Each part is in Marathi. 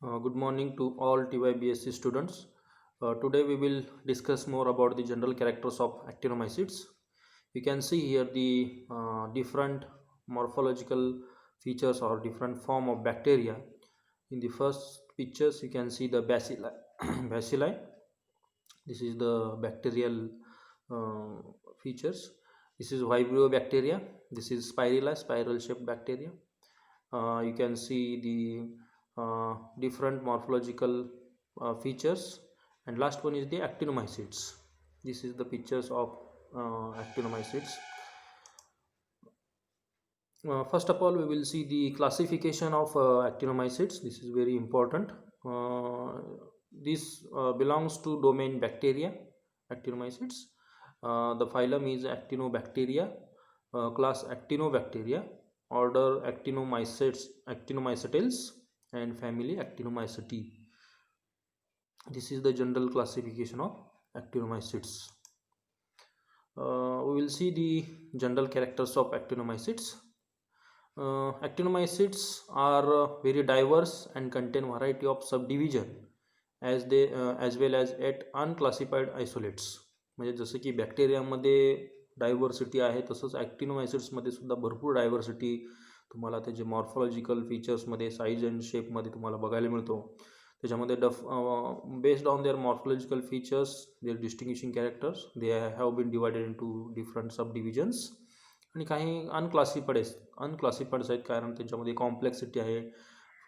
Good morning to all TYBSc students. Today we will discuss more about the general characters of actinomycetes. You can see here the different morphological features or different form of bacteria. In the first pictures you can see the bacilli. bacilli. This is the bacterial uh, features. This is Vibrio bacteria. This is Spirilla, spiral shaped bacteria. You can see the different morphological features, and last one is the actinomycetes. This is the pictures of actinomycetes. First of all, we will see the classification of actinomycetes. This is very important. This belongs to domain bacteria, actinomycetes. The phylum is Actinobacteria, class Actinobacteria, order Actinomycetales, and family Actinomycete. This is the general classification of actinomycetes. We will see the general characters of actinomycetes. Actinomycetes are very diverse and contain variety of subdivision as well as at unclassified isolates. म्हणजे जसं की बॅक्टेरियामध्ये डायव्हर्सिटी आहे तसंच ॲक्टिनोमायसिट्समध्ये सुद्धा भरपूर डायव्हर्सिटी तुम्हाला त्याचे मॉर्फॉलॉजिकल फीचर्समध्ये साईज अँड शेपमध्ये तुम्हाला बघायला मिळतो. त्याच्यामध्ये based on their morphological features their distinguishing characters they have been divided into different sub divisions. आणि काही अनक्लासिफाईड्स आहेत कारण त्यांच्यामध्ये कॉम्प्लेक्सिटी आहे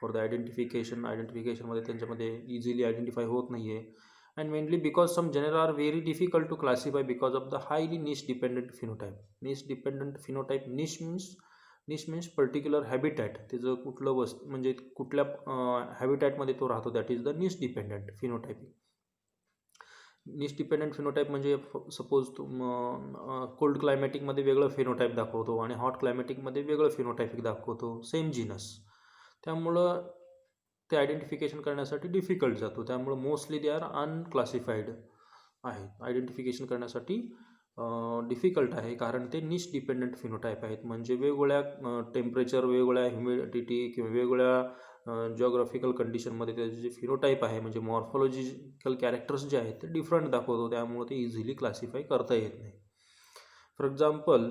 फॉर द आयडेंटिफिकेशनमध्ये त्यांच्यामध्ये इझिली आयडेंटिफाय होत नाही आहे. and mainly because some genera are very difficult to classify because of the highly niche dependent phenotype. niche means particular habitat. त्याचं कुठलं म्हणजे कुठल्या हॅबिटॅटमध्ये तो राहतो, that is the niche dependent phenotype. Niche dependent phenotype म्हणजे सपोज कोल्ड क्लायमॅटिकमध्ये वेगळं फिनोटाईप दाखवतो आणि हॉट क्लायमॅटिकमध्ये वेगळं फिनोटाईपिक दाखवतो, सेम जीनस. त्यामुळं ते आयडेंटिफिकेशन करण्यासाठी डिफिकल्ट जातो. त्यामुळं मोस्टली दे आर अनक्लासिफाईड आहेत. आयडेंटिफिकेशन करण्यासाठी डिफिकल्ट आहे कारण ते निश डिपेंडंट फिनोटाईप आहेत. म्हणजे वेगवेगळ्या टेम्परेचर, वेगवेगळ्या ह्युमिडिटी किंवा वेगवेगळ्या जिओग्राफिकल कंडिशनमध्ये त्याचे जे फिनोटाईप आहे म्हणजे मॉर्फॉलॉजिकल कॅरेक्टर्स जे आहेत ते डिफरंट दाखवतो. त्यामुळे ते इझिली क्लासिफाय करता येत नाही. For example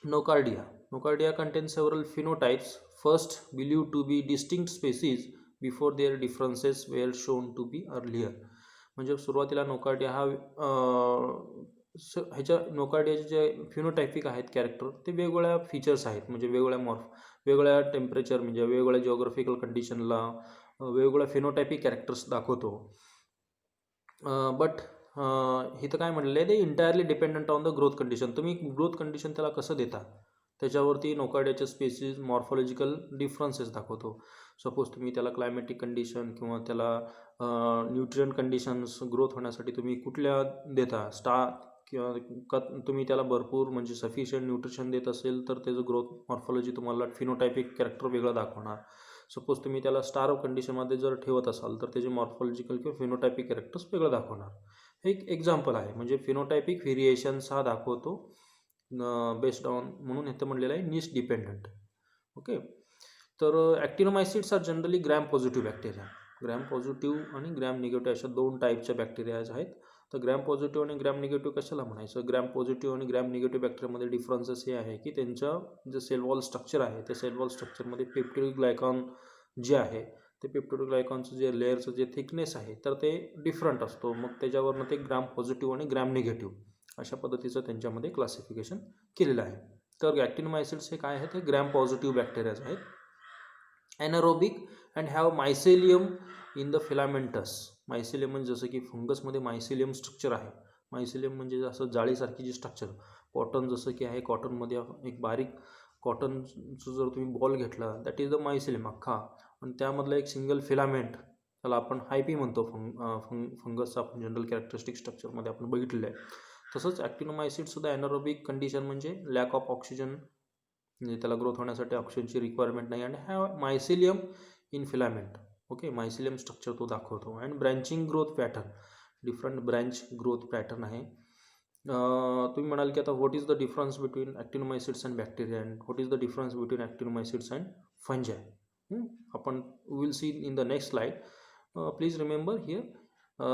nocardia contains several phenotypes, first believed to be distinct species before their differences were shown to be earlier. म्हणजे सुरुवातीला नोकार्डिया हा ह्याच्या नोकार्डियाचे जे फिनोटायपिक आहेत कॅरेक्टर ते वेगवेगळ्या फीचर्स आहेत. म्हणजे वेगवेगळ्या टेम्परेचर म्हणजे वेगवेगळ्या जिओग्राफिकल कंडिशनला वेगवेगळ्या फिनोटायपिक कॅरेक्टर्स दाखवतो. बट इथं काय म्हटलं आहे, ते entirely dependent on the growth condition. तुम्ही ग्रोथ कंडिशन त्याला कसं देता त्याच्यावरती नोकार्डियाचे स्पेसिस मॉर्फॉलॉजिकल डिफरन्सेस दाखवतो. सपोज तुम्ही त्याला क्लायमॅटिक कंडिशन किंवा त्याला न्यूट्रियन कंडिशन्स ग्रोथ होण्यासाठी तुम्ही कुठल्या देता किंवा तुम्ही त्याला भरपूर म्हणजे सफिशियंट न्यूट्रिशन देत असेल तर त्याचं ग्रोथ मॉर्फॉलॉजी तुम्हाला फिनोटायपिक कॅरेक्टर वेगळं दाखवणार. सपोज तुम्ही त्याला स्टार्व कंडिशनमध्ये जर ठेवत असाल तर त्याचे मॉर्फॉलॉजिकल किंवा फिनोटायपिक कॅरेक्टर्स वेगळं दाखवणार. हे एक एक्झाम्पल आहे. म्हणजे फिनोटायपिक व्हेरिएशन्स हा दाखवतो बेस्ड ऑन, म्हणून इथं म्हणलेलं आहे निश डिपेंडंट. ओके. तर actinomycetes are generally gram positive bacteria. Gram positive आणि ग्रॅम निगेटिव्ह अशा दोन टाईपच्या बॅक्टेरियाज आहेत. तर ग्रॅम पॉझिटिव्ह आणि ग्रॅम निगेटिव्ह कशाला म्हणायचं? ग्रॅम पॉझिटिव्ह आणि ग्रॅम निगेटिव्ह बॅक्टेरियामध्ये डिफरन्सेस हे आहे की त्यांचं जे सेल वॉल स्ट्रक्चर आहे त्या सेल वॉल स्ट्रक्चरमध्ये पेप्टिडोग्लायकॉन जे आहे ते पेप्टिडोग्लायकॉनचं जे लेअरचं जे थिकनेस आहे तर ते डिफरंट असतो. मग त्याच्यावरनं ते ग्रॅम पॉझिटिव्ह आणि ग्रॅम निगेटिव्ह अशा पद्धतीचं त्यांच्यामध्ये क्लासिफिकेशन केलेलं आहे. तर ॲक्टिनोमायसिट्स हे काय आहे, ते ग्रॅम पॉझिटिव्ह बॅक्टेरियाज आहेत. Anaerobic and have mycelium in the filamentous. Mycelium म्हणजे जसं की फंगसमध्ये मायसेलियम स्ट्रक्चर आहे. मायसेलियम म्हणजे असं जाळीसारखी जी स्ट्रक्चर. कॉटन जसं की आहे, कॉटनमध्ये एक बारीक कॉटनचं जर तुम्ही बॉल घेतला दॅट इज द मायसेलियम अख्खा, आणि त्यामधलं एक सिंगल फिलामेंट त्याला आपण हायपी म्हणतो. फंगसचा आपण जनरल कॅरेक्टरिस्टिक स्ट्रक्चरमध्ये आपण बघितलेलं आहे. तसंच ॲक्टिनोमायसिट्ससुद्धा ॲनारोबिक कंडिशन म्हणजे लॅक ऑफ ऑक्सिजन, म्हणजे त्याला ग्रोथ होण्यासाठी ऑक्सिजनची रिक्वायरमेंट नाही, आणि have mycelium in filament. Okay. Mycelium structure तो दाखवतो. And branching growth pattern, different branch growth pattern आहे. तुम्ही म्हणाल की आता what is the difference between actinomycetes and bacteria and what is the difference between actinomycetes and fungi. आपण will see in the next slide. Please remember here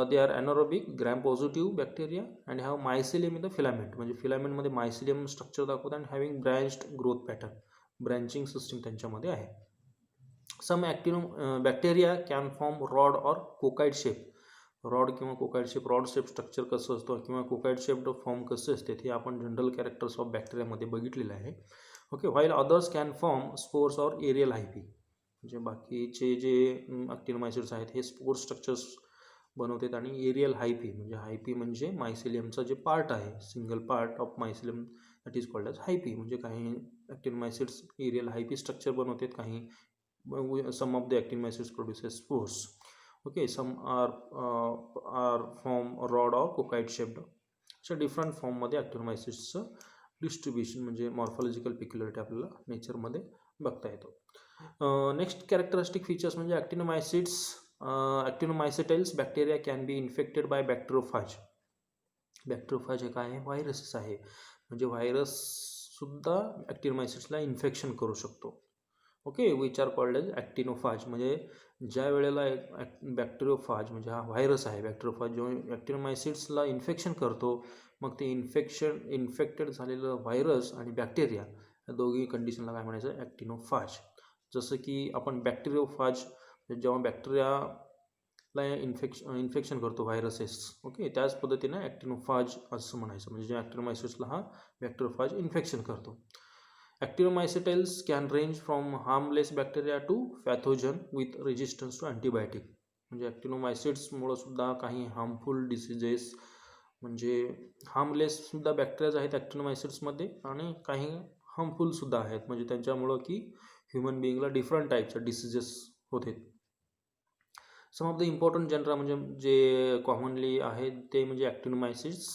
they are anaerobic gram positive bacteria and have mycelium in the filament. म्हणजे फिलामेंटमध्ये मायसिलियम स्ट्रक्चर दाखवतात and having branched growth pattern, branching system त्यांच्यामध्ये आहे. Some actino bacteria can form rod or coccoid shape. Rod किंवा coccoid shape, rod shape structure कसं असतं किंवा कोकाइड शेप्ड फॉर्म कसे असते ते आपण जनरल कॅरेक्टर्स ऑफ बॅक्टेरियामध्ये बघितलेलं आहे. Okay, while others can form spores or aerial hyphae. म्हणजे बाकीचे जे ॲक्टिनोमायसिड्स आहेत हे स्पोर स्ट्रक्चर्स बनवतात आणि एरियल हायपी म्हणजे हायपी म्हणजे मायसिलियमचा जे पार्ट आहे, single part of mycelium that is called as hyphae. म्हणजे काही ॲक्टिनोमायसिड्स एरियल हायपी स्ट्रक्चर बनवतात, काही some of the actinomycetes produces spores. Okay, some are form rod or cocoid shaped. So different form मध्ये actinomycetes डिस्ट्रीब्युशन म्हणजे मॉर्फॉलॉजिकल पिक्युलरिटी आपल्याला नेचरमध्ये बघता येतो. नेक्स्ट कॅरेक्टरिस्टिक फीचर्स म्हणजे actinomycetales bacteria can be infected by bacteriophage. Bacteriophage हे काय आहे? व्हायरसेस आहे. म्हणजे व्हायरससुद्धा ॲक्टिनोमायसिट्सला इन्फेक्शन करू शकतो. Okay, which are called as actinophage. म्हणजे ज्या वेळेला बॅक्टेरियोफाज म्हणजे हा व्हायरस आहे, बॅक्टेरियोफाज जेव्हा ॲक्टिनोमायसिट्सला इन्फेक्शन करतो, मग ते इन्फेक्टेड झालेलं व्हायरस आणि बॅक्टेरिया या दोघी कंडिशनला काय म्हणायचं? ॲक्टिनोफाज. जसं की आपण बॅक्टेरियोफाज जेव्हा बॅक्टेरियाला इन्फेक्शन करतो व्हायरसेस, ओके, त्याच पद्धतीनं ॲक्टिनोफाज असं म्हणायचं. म्हणजे ज्या ॲक्टिनोमायसिट्सला हा बॅक्टेरियोफाज इन्फेक्शन करतो. Actinomycetes can range from harmless bacteria to pathogen with resistance to antibiotic. म्हणजे ॲक्टिनोमायसिट्समुळं सुद्धा काही हार्मफुल डिसीजेस म्हणजे हार्मलेस सुद्धा बॅक्टेरियाज आहेत ॲक्टिनोमायसिट्समध्ये आणि काही हार्मफुलसुद्धा आहेत. म्हणजे त्यांच्यामुळं की ह्युमन बिईंगला डिफरंट टाईपच्या डिसीजेस होते. सम ऑफ द इम्पॉर्टंट जनरा म्हणजे जे कॉमनली आहेत ते म्हणजे ॲक्टिनोमायसिट्स,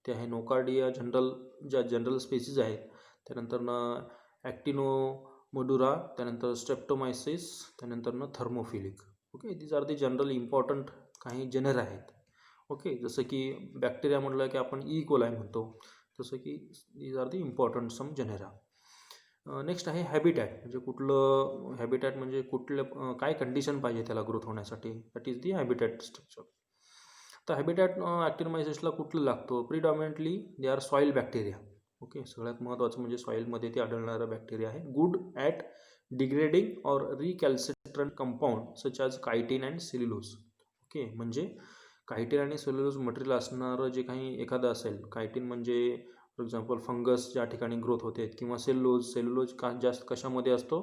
ते आहे नोकार्डिया ज्या जनरल स्पेसीज आहेत, त्यानंतरनं ॲक्टिनोमोडुरा, त्यानंतर स्ट्रेप्टोमायसिस, त्यानंतरनं thermophilic. Okay, these are the general important काही जेनर आहेत. ओके, जसं की बॅक्टेरिया म्हटलं की आपण ई कोलाय म्हणतो, जसं की these are the important some genera. Next आहे हॅबिटॅट. म्हणजे कुठलं हॅबिटॅट म्हणजे कुठलं काय कंडिशन पाहिजे त्याला ग्रोथ होण्यासाठी, that is the habitat structure. तर हॅबिटॅट ॲक्टिनोमायसिसला कुठलं लागतो? Predominantly they are soil bacteria. Okay, सगळ्यात महत्त्वाचं म्हणजे सॉईलमध्ये ते आढळणारा बॅक्टेरिया आहे. Good at degrading or recalcitrant compound such as chitin and cellulose. Okay, म्हणजे कायटिन आणि सेल्युलोज मटेरियल असणारं जे काही एखादं असेल, कायटिन म्हणजे फॉर एक्झाम्पल फंगस ज्या ठिकाणी ग्रोथ होते, किंवा सेल्युलोज का जास्त कशामध्ये असतो?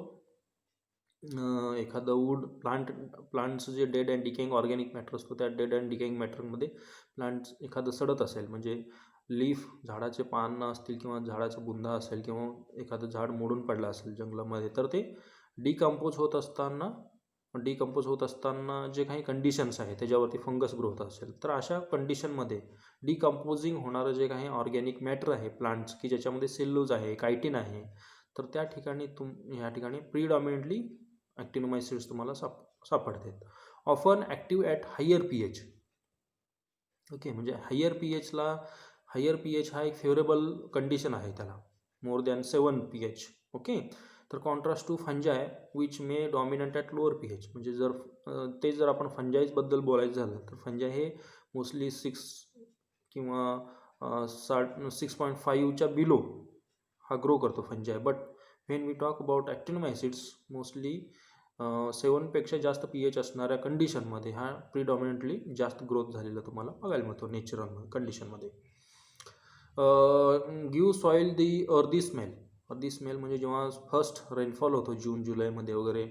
एखादं वूड प्लांटचं जे dead and decaying organic matter असतो, त्या डेड अँड डिकेइंग मॅटरमध्ये प्लांट्स एखादं सडत असेल, म्हणजे लीफ झाडाचे पानं असतील किंवा झाडाचा बुंदा असेल किंवा एखादं झाड मोडून पडलं असेल जंगलामध्ये, तर ते डिकम्पोज होत असताना जे काही कंडिशन्स आहेत त्याच्यावरती फंगस ग्रोथ असेल, तर अशा कंडिशनमध्ये डिकम्पोजिंग होणारं जे काही ऑर्गॅनिक मॅटर आहे प्लांट्स की ज्याच्यामध्ये सेल्युलोज आहे, कायटिन आहे, तर त्या ठिकाणी ह्या ठिकाणी प्रिडॉमिनंटली ॲक्टिनोमायसिट्स तुम्हाला सापडतात. Often active at higher pH. Okay, म्हणजे हायर pH हा एक फेवरेबल कंडिशन आहे त्याला, मोर दॅन 7 pH. ओके, तर contrast to fungi which may dominant at lower pH. म्हणजे जर आपण फंजाईजबद्दल बोलायचं झालं तर फंजाय हे मोस्टली 6 किंवा 6.5च्या बिलो हा ग्रो करतो fungi. But when we talk about actinomycetes mostly 7पेक्षा जास्त pH असणाऱ्या कंडिशनमध्ये हा प्रिडॉमिनंटली जास्त ग्रोथ झालेला तुम्हाला बघायला मिळतो नॅचरल कंडिशनमध्ये. गिव्ह सॉईल दी अर्दी स्मेल. अर्दी स्मेल म्हणजे जेव्हा फर्स्ट रेनफॉल होतो जून जुलैमध्ये वगैरे,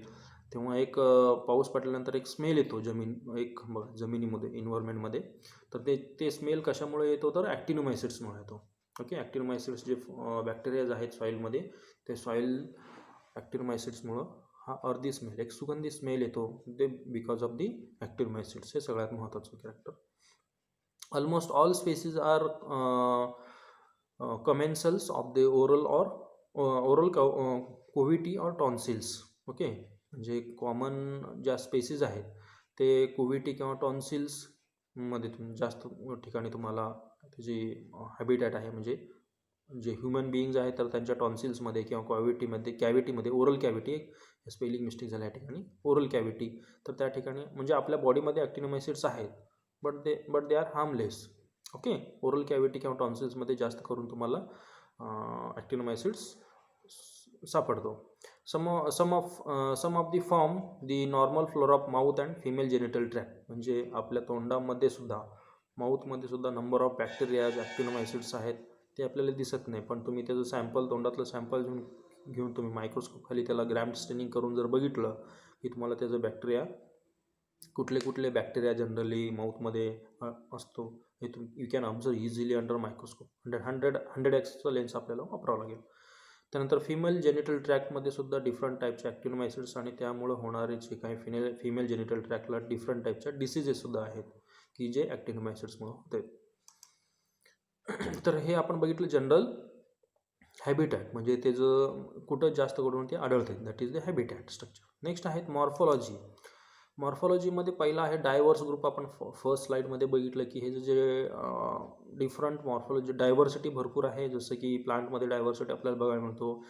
तेव्हा एक पाऊस पडल्यानंतर एक स्मेल येतो जमिनीमध्ये, इन्व्हायरमेंटमध्ये. तर ते स्मेल कशामुळे येतो? तर ॲक्टिनोमायसिट्समुळे येतो. ओके, ॲक्टिनोमायसिट्स जे बॅक्टेरियाज आहेत सॉईलमध्ये, ते सॉईल ॲक्टिनोमायसिट्समुळं हा अर्दी स्मेल, एक सुगंधी स्मेल येतो, ते बिकॉज ऑफ दी ॲक्टिनोमायसिट्स. हे सगळ्यात महत्त्वाचं character. Almost all species are commensals of the oral cavity or tonsils. Okay, म्हणजे कॉमन ज्या स्पेसीज आहेत ते कोव्हिटी किंवा टॉन्सिल्समध्ये जास्त ठिकाणी तुम्हाला त्याची हॅबिटॅट आहे. म्हणजे जे ह्युमन बिईंग्ज आहेत तर त्यांच्या टॉन्सिल्समध्ये किंवा कॅव्हिटीमध्ये, ओरल कॅव्हिटी स्पेलिंग मिस्टेक झाल्या या ठिकाणी. ओरल कॅव्हिटी, तर त्या ठिकाणी म्हणजे आपल्या बॉडीमध्ये ॲक्टिनोमायसिड्स आहेत but they are harmless. Okay, oral cavity किंवा टॉन्सिल्समध्ये जास्त करून तुम्हाला ॲक्टिनोमायसिड्स सापडतो. Some of the form the normal flora of mouth and female genital tract. म्हणजे आपल्या तोंडामध्ये सुद्धा, माउथमध्ये सुद्धा नंबर ऑफ बॅक्टेरियाज, ॲक्टिनोमायसिड्स आहेत, ते आपल्याला दिसत नाही. पण तुम्ही त्याचं सॅम्पल, तोंडातलं सॅम्पल घेऊन तुम्ही मायक्रोस्कोप खाली त्याला ग्रॅम स्टेनिंग करून जर बघितलं की तुम्हाला त्याचं बॅक्टेरिया, कुठले बॅक्टेरिया जनरली माउथमध्ये असतो हे you can observe easily under microscope. 100x lens आपल्याला वापरावं लागेल. त्यानंतर फिमेल जेनिटल ट्रॅक्टमध्ये सुद्धा डिफरंट टाईपचे ॲक्टिनोमायसिड्स आणि त्यामुळे होणारे जे काही फिमेल जेनिटल ट्रॅक्टला डिफरंट टाईपच्या डिसीजेससुद्धा आहेत की जे ॲक्टिनोमायसिड्समुळे होते. तर हे आपण बघितलं जनरल हॅबिटॅट, म्हणजे त्याचं कुठं जास्त करून ते आढळते, that is the habitat structure. Next आहेत मॉर्फॉलॉजी. मॉर्फॉलॉजीमध्ये पहिला आहे डायव्हर्स ग्रुप. आपण फर्स्ट स्लाईडमध्ये बघितलं की हे जे डिफरंट मॉर्फॉलॉजी, डायव्हर्सिटी भरपूर आहे. जसं की प्लांटमध्ये डायव्हर्सिटी आपल्याला बघायला मिळतो,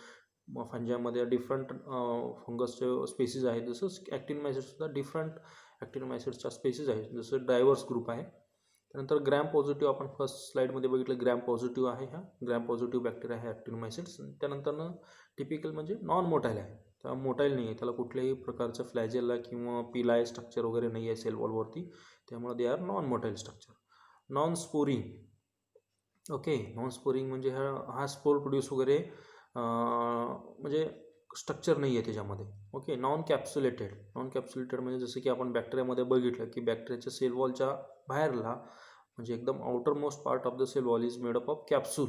फंजामध्ये डिफरंट फंगसचे स्पेसीज आहेत. जसं ॲक्टिनोमायसिड्ससुद्धा डिफरंट ॲक्टिनोमायसिड्सच्या स्पेसीज आहेत, जसं डायव्हर्स ग्रुप आहे. त्यानंतर ग्रॅम पॉझिटिव्ह आपण फर्स्ट स्लाईडमध्ये बघितलं, ग्रॅम पॉझिटिव्ह आहे. हा ग्रॅम पॉझिटिव्ह बॅक्टेरिया आहे ॲक्टिनोमायसिड्स. त्यानंतर टिपिकल म्हणजे नॉन मोटाईल आहे, त्या मोटाईल नाही आहे, त्याला कुठल्याही प्रकारचं फ्लॅजेला किंवा पिलाय स्ट्रक्चर वगैरे नाही आहे सेल वॉलवरती, त्यामुळे दे are non motile structure. Non sporing. Okay, non sporing म्हणजे हा स्पोर प्रोड्यूस वगैरे म्हणजे स्ट्रक्चर नाही आहे त्याच्यामध्ये. Okay, non capsulated. Non capsulated म्हणजे जसं की आपण बॅक्टेरियामध्ये बघितलं की बॅक्टेरियाच्या सेल वॉलच्या बाहेरला म्हणजे एकदम outer most part of the cell wall is made up of capsule,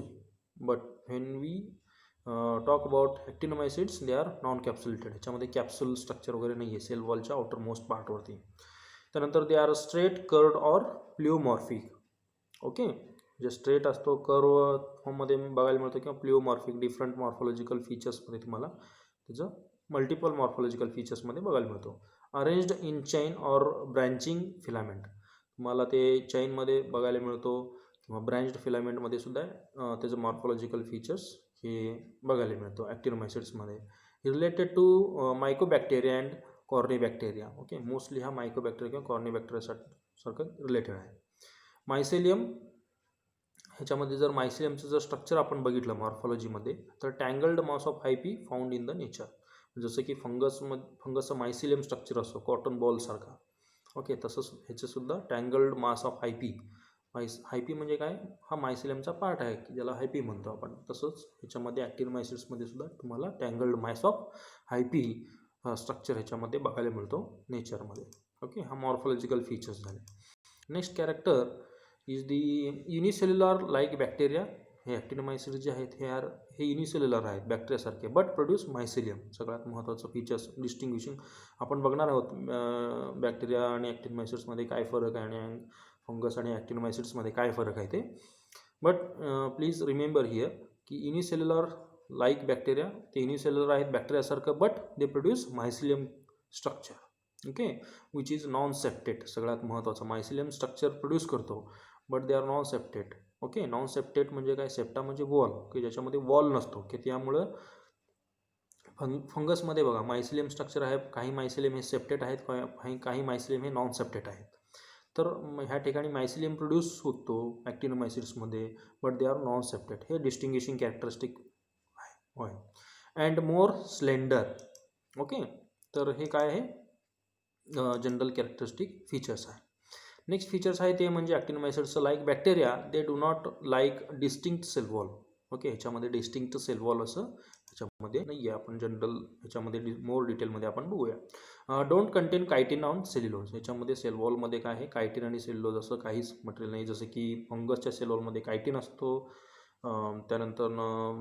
but when we talk about actinomycetes they are non capsulated. ह्याच्यामध्ये कॅप्सूल स्ट्रक्चर वगैरे नाही आहे सेल वॉलच्या आउटर मोस्ट पार्टवरती. त्यानंतर they are straight, curved or pleomorphic. Okay, जे स्ट्रेट असतो, कर्व फॉर्ममध्ये बघायला मिळतो किंवा प्लिओमॉर्फिक, डिफरंट मॉर्फॉलॉजिकल फीचर्समध्ये तुम्हाला त्याचं मल्टिपल मॉर्फॉलॉजिकल फीचर्समध्ये बघायला मिळतो. Arranged in chain or branching filament. तुम्हाला ते चैनमध्ये बघायला मिळतो किंवा ब्रँच्ड फिलामेंटमध्ये सुद्धा त्याचं मॉर्फॉलॉजिकल फीचर्स हे बघायला मिळतो ॲक्टिनोमायसिड्समध्ये. Related to mycobacteria and corynebacteria. Okay, mostly हा मायकोबॅक्टेरिया किंवा कॉर्निबॅक्टेरियासारखं रिलेटेड आहे. मायसेलियम. ह्याच्यामध्ये जर मायसेलियमचं जर स्ट्रक्चर आपण बघितलं मॉर्फॉलॉजीमध्ये, तर tangled mass of hyphae found in the nature. जसं की फंगसचं मायसेलियम स्ट्रक्चर असतो कॉटन बॉलसारखा. ओके, तसंच ह्याचंसुद्धा टँगल्ड मास ऑफ हायपी. हायपी म्हणजे काय, हा मायसेलियमचा पार्ट आहे की ज्याला हायपी म्हणतो आपण. तसंच ह्याच्यामध्ये ॲक्टिनोमायसिड्समध्ये सुद्धा तुम्हाला टँगल्ड मास ऑफ हायपी स्ट्रक्चर ह्याच्यामध्ये बघायला मिळतो नेचरमध्ये. ओके, हा मॉर्फॉलॉजिकल फीचर्स झाले. Next character is the unicellular like bacteria. हे ॲक्टिनोमायसिड्स जे आहेत हे युनिसेल्युलर आहेत बॅक्टेरियासारखे, बट प्रोड्यूस मायसेलियम. सगळ्यात महत्त्वाचं फीचर्स डिस्टिंग्विशिंग आपण बघणार आहोत. बॅक्टेरिया आणि ॲक्टिनोमायसिड्समध्ये काय फरक आहे आणि फंगस आणि ॲक्टिनोमायसिड्समध्ये काय फरक आहे ते. बट प्लीज रिमेंबर हिअर की युनिसेल्युलर लाईक बॅक्टेरिया, ते युनिसेल्युलर आहेत बॅक्टेरियासारखं, but they produce mycelium structure. Okay, which is non septate. सगळ्यात महत्त्वाचं, मायसेलियम स्ट्रक्चर प्रोड्यूस करतो but they are non septate. Okay, non septate म्हणजे काय, सेप्टा म्हणजे वॉल, की ज्याच्यामध्ये वॉल नसतो, की त्यामुळं फंगसमध्ये बघा मायसेलियम स्ट्रक्चर आहे. काही मायसेलियम हे सेप्टेट आहेत, काही मायसेलियम हे नॉन सेप्टेट आहेत. तर ह्या ठिकाणी मायसेलियम प्रोड्यूस होतो ॲक्टिनोमायसिड्समध्ये, but they are non septate. हे डिस्टिंग्विशिंग कॅरेक्टरिस्टिक आहे. होय. And more slender. ओके, तर हे काय आहे, जनरल कॅरेक्टरिस्टिक फीचर्स आहे. नेक्स्ट फीचर्स आहे ते म्हणजे actinomycetes like bacteria they do not like distinct cell wall. Okay, ह्याच्यामध्ये डिस्टिंक्ट सेल वॉल असं ह्याच्यामध्ये नाही आहे. आपण जनरल ह्याच्यामध्ये मोर डिटेलमध्ये आपण बघूया. Don't content chitin on cellulose. ह्याच्यामध्ये सेल वॉलमध्ये काय आहे, कायटिन आणि सेल्युलोज असं काहीच मटेरियल नाही. जसं की फंगसच्या सेल वॉलमध्ये कायटिन असतो, त्यानंतर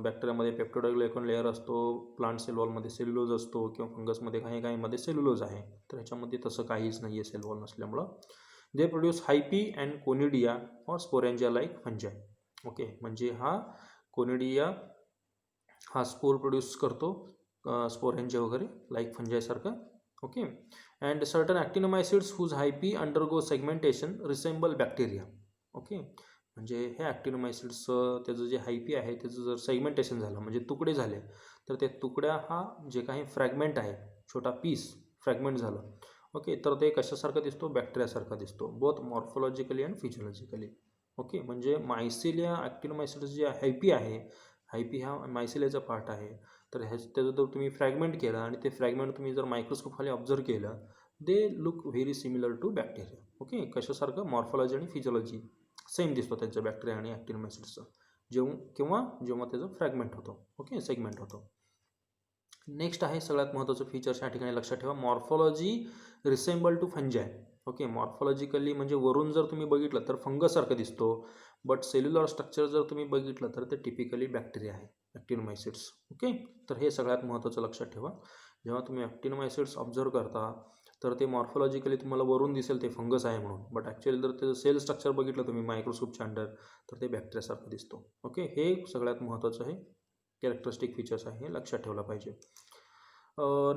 बॅक्टेरियामध्ये पेप्टोडोग्लायकॉन लेअर असतो, प्लांट सेल वॉलमध्ये सेल्युलोज असतो, किंवा फंगसमध्ये काहीमध्ये सेल्युलोज आहे. तर ह्याच्यामध्ये तसं काहीच नाही आहे सेल वॉल नसल्यामुळं. They produce hyphae and conidia और स्पोरेंजिया लाईक फंजाय. ओके, म्हणजे हा कोनिडिया हा स्पोर प्रोड्यूस करतो, स्पोरेंजिया वगैरे लाईक फंजायसारखं. Okay, and certain actinomycetes whose hyphae undergo segmentation resemble bacteria. Okay, म्हणजे हे ॲक्टिनोमायसिड्सचं त्याचं जे हायपी आहे त्याचं जर सेगमेंटेशन झालं म्हणजे तुकडे झाले, तर ते तुकड्या हा जे काही फ्रॅगमेंट आहे, छोटा पीस फ्रॅगमेंट झालं, ओके, तर ते कशासारखं दिसतो, बॅक्टेरियासारखा दिसतो, बोथ मॉर्फोलॉजिकली अँड फिजिओलॉजिकली. ओके, म्हणजे मायसिलिया ॲक्टिनोमायसिट्स जे हायपी आहे, हायपी हा मायसिलियाचा पार्ट आहे, तर त्याचं जर तुम्ही फ्रॅगमेंट केलं आणि ते फ्रॅगमेंट तुम्ही जर मायक्रोस्कोप खाली ऑब्झर्व केलं, they look very similar to bacteria. Okay, कशासारखं, मॉर्फोलॉजी आणि फिजिओलॉजी सेम दिसतो त्यांच्या बॅक्टेरिया आणि ॲक्टिनोमायसिट्सचं, जेव्हा त्याचं फ्रॅगमेंट होतो, ओके, सेगमेंट होतो. नेक्स्ट आहे सगळ्यात महत्त्वाचं फीचर्स या ठिकाणी लक्षात ठेवा, morphology resemble to fungi. Okay, morphologically म्हणजे वरून जर तुम्ही बघितलं तर फंगससारखं दिसतो, बट सेल्युलर स्ट्रक्चर जर तुम्ही बघितलं तर ते टिपिकली बॅक्टेरिया आहे, ॲक्टिनोमायसिट्स. ओके, तर हे सगळ्यात महत्त्वाचं लक्षात ठेवा. जेव्हा तुम्ही ॲक्टिनोमायसिट्स ऑब्झर्व करता तर ते मॉर्फोलॉजिकली तुम्हाला वरून दिसेल ते फंगस आहे म्हणून, बट ॲक्च्युअली जर त्याचं सेल स्ट्रक्चर बघितलं तुम्ही मायक्रोस्कोपच्या अंडर तर ते बॅक्टेरियासारखं दिसतो. ओके, हे सगळ्यात महत्त्वाचं आहे कॅरेक्टरिस्टिक फीचर्स आहे, हे लक्षात ठेवलं पाहिजे.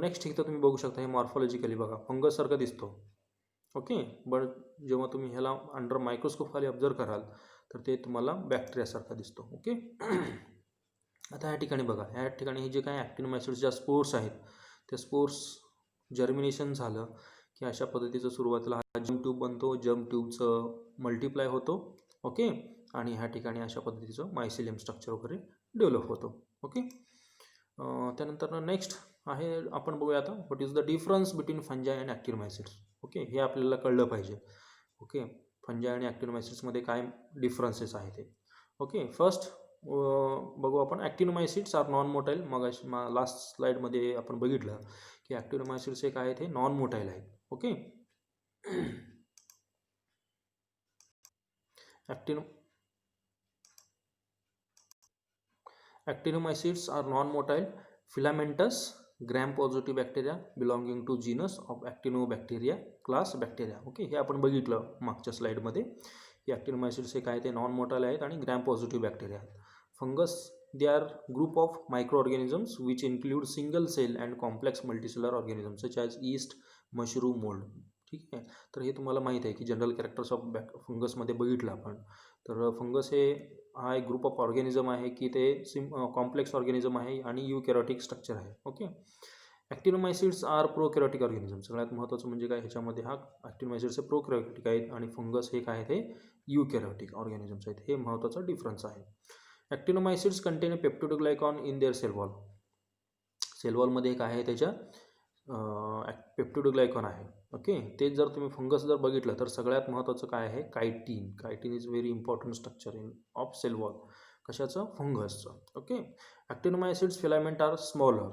नेक्स्ट इथं तुम्ही बघू शकता, हे मॉर्फोलॉजिकली बघा फंगससारखं दिसतो. ओके, बट जेव्हा तुम्ही ह्याला अंडर मायक्रोस्कोप खाली ऑब्झर्व कराल तर ते तुम्हाला बॅक्टेरियासारखा दिसतो. ओके, आता ह्या ठिकाणी बघा, ह्या ठिकाणी हे जे काही ॲक्टिनोमायसिट्स ज्या स्पोर्स आहेत, त्या स्पोर्स जर्मिनेशन झालं की अशा पद्धतीचं सुरुवातीला हा जर्म ट्यूब बनतो, जर्म ट्यूबचं मल्टिप्लाय होतो. ओके, आणि ह्या ठिकाणी अशा पद्धतीचं मायसिलियम स्ट्रक्चर वगैरे डेव्हलप होतो. ओके, त्यानंतर नेक्स्ट आहे आपण बघूया आता, what is the difference between fungi and actinomycetes. Okay, हे आपल्याला कळलं पाहिजे. ओके, फंजाय आणि ॲक्टिनोमायसिट्समध्ये काय डिफरन्सेस आहे ते. ओके, फर्स्ट बघू आपण, ॲक्टिनोमायसिट्स आर नॉन मोटाईल. मग लास्ट स्लाईडमध्ये आपण बघितलं की ॲक्टिनोमायसिट्स हे काय आहेत, हे नॉन मोटाईल आहेत. Okay, actinomycetes are non motile filamentous gram positive bacteria belonging to genus of actinobacteria class bacteria. Okay, हे आपण बघितलं मागच्या स्लाईडमध्ये की ॲक्टिनोमायसिट्स हे काय, ते नॉन मोटाईल आहेत आणि ग्रॅम पॉझिटिव्ह बॅक्टेरिया आहेत. Fungus they are group of micro organisms which include single cell and complex multicellular organisms such as yeast, mushroom, mould. ठीक आहे, तर हे तुम्हाला माहीत आहे की जनरल कॅरेक्टर्स ऑफ फंगसमध्ये बघितलं आपण. तर फंगस हे हा एक ग्रुप ऑफ ऑर्गॅनिझम आहे की ते कॉम्प्लेक्स ऑर्गॅनिझम आहे आणि युकॅरियोटिक स्ट्रक्चर आहे. Okay, actinomycetes are prokaryotic organism. सगळ्यात महत्त्वाचं म्हणजे काय, ह्याच्यामध्ये हा ॲक्टिनोमायसिट्स हे प्रोकॅरियोटिक आहेत आणि फंगस हे काय आहेत, हे युकॅरियोटिक ऑर्गॅनिझम्स आहेत. हे महत्त्वाचा डिफरन्स आहे. Actinomycetes contain a peptidoglycan in their cell wall. Cell वॉलमध्ये काय आहे, त्याच्या पेप्टिडोग्लायकॉन आहे. ओके, तेच जर तुम्ही फंगस जर बघितलं तर सगळ्यात महत्त्वाचं काय आहे, chitin. Chitin is very important structure in of cell wall. कशाचं, फंगसचं. Okay, actinomycetes filament are smaller.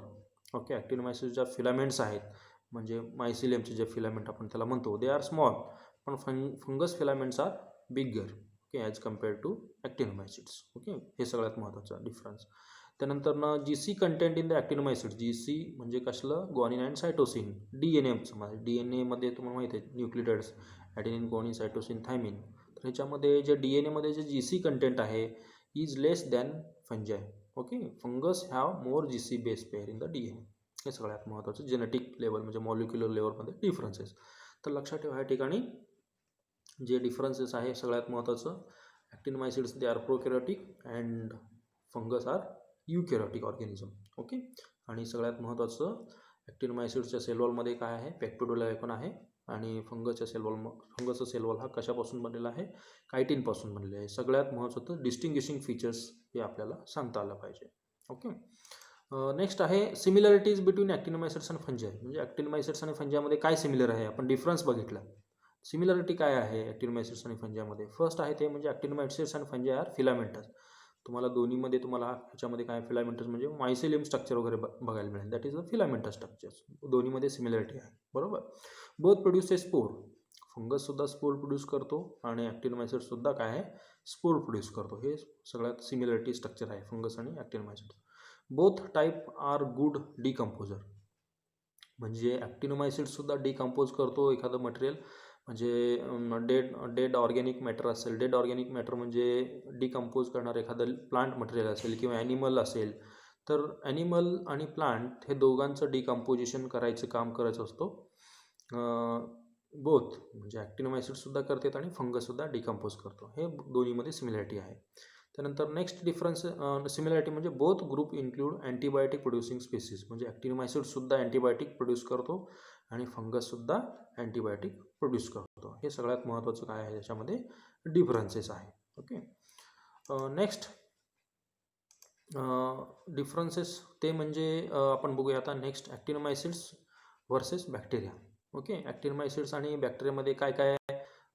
Okay, actinomycetes ज्या फिलामेंट्स आहेत म्हणजे मायसिलियमचे जे फिलामेंट आपण त्याला म्हणतो, दे आर स्मॉल, पण fungus filaments are bigger. Okay, as compared to actinomycetes. Okay, हे सगळ्यात महत्त्वाचं डिफरन्स. त्यानंतर GC content in the actinomycetes. GC म्हणजे कसलं, ग्वानिन अँड सायटोसिन. DNA DNAमध्ये तुम्हाला माहिती आहे nucleotides, adenine, guanine, cytosine, thymine. तर ह्याच्यामध्ये जे DNA मध्ये जे GC कंटेंट आहे is less than fungi. Okay, fungus have more GC base pair in the DNA. हे सगळ्यात महत्त्वाचं जेनेटिक लेवल म्हणजे मॉलिक्युलर लेवलमध्ये डिफरन्सेस. तर लक्षात ठेवा ह्या ठिकाणी जे डिफरन्सेस आहे सगळ्यात महत्त्वाचं, actinomycetes they are prokaryotic and fungus are eukaryotic organism. Okay, आणि सगळ्यात महत्त्वाचं ॲक्टिनोमायसिट्सच्या सेलवॉलमध्ये काय आहे, पेप्टिडोग्लायकॉन आहे आणि फंगसच्या फंगसचा सेलवॉल हा कशापासून बनलेला आहे, कायटीनपासून बनलेला आहे. सगळ्यात महत्त्वाचं डिस्टिंग्विशिंग फीचर्स हे आपल्याला सांगता आलं पाहिजे. ओके, नेक्स्ट आहे सिमिलॅरिटीज बिटवीन ॲक्टिनोमायसिट्स आणि फंजाय. म्हणजे ॲक्टिनोमायसिट्स आणि फंजायमध्ये काय सिमिलर आहे, आपण डिफरन्स बघितला. सिमिलॅरिटी काय आहे ॲक्टिनोमायसिट्स आणि फंजायमध्ये, फर्स्ट आहे ते म्हणजे ॲक्टिनोमायसिट्स आणि फंजाय आर फिलामेंटस. तुम्हाला दोन्हीमध्ये तुम्हाला ह्याच्यामध्ये काय फिलामेंटस म्हणजे मायसिलियम स्ट्रक्चर वगैरे बघायला मिळेल, that is the filamentous structures. दोन्हीमध्ये सिमिलॅरिटी आहे, बरोबर. Both produce a spore. फंगससुद्धा स्पोर प्रोड्यूस करतो आणि ॲक्टिनोमायसिट्ससुद्धा काय आहे, स्पोर प्रोड्यूस करतो. हे सगळ्यात सिमिलॅरिटी स्ट्रक्चर आहे फंगस आणि actinomycetes. Both type are good decomposer. म्हणजे ॲक्टिनोमायसिट्ससुद्धा डिकम्पोज करतो एखादं मटेरियल, म्हणजे डेड ऑर्गॅनिक मॅटर असेल, डेड ऑर्गॅनिक मॅटर म्हणजे डिकम्पोज करणारं एखादं प्लांट मटेरियल असेल किंवा ॲनिमल असेल, तर ॲनिमल आणि प्लांट हे दोघांचं डिकम्पोजिशन करायचं काम करायचं असतो. बोथ म्हणजे ॲक्टिनोमायसिट्ससुद्धा करतात आणि फंगससुद्धा डिकम्पोज करतो. हे दोन्हीमध्ये सिमिलॅरिटी आहे. त्यानंतर नेक्स्ट डिफरन्स सिमिलॅरिटी म्हणजे both group include antibiotic producing species, म्हणजे ॲक्टिनोमायसिडसुद्धा अँटीबायोटिक प्रोड्यूस करतो आणि फंगससुद्धा अँटीबायोटिक प्रोड्यूस करतो. हे सगळ्यात महत्त्वाचं काय आहे त्याच्यामध्ये डिफरन्सेस आहे. ओके, नेक्स्ट डिफरन्सेस ते म्हणजे आपण बघूया आता नेक्स्ट ॲक्टिनोमायसिड्स वर्सेस बॅक्टेरिया. ओके, ॲक्टिनोमायसिड्स आणि बॅक्टेरियामध्ये काय काय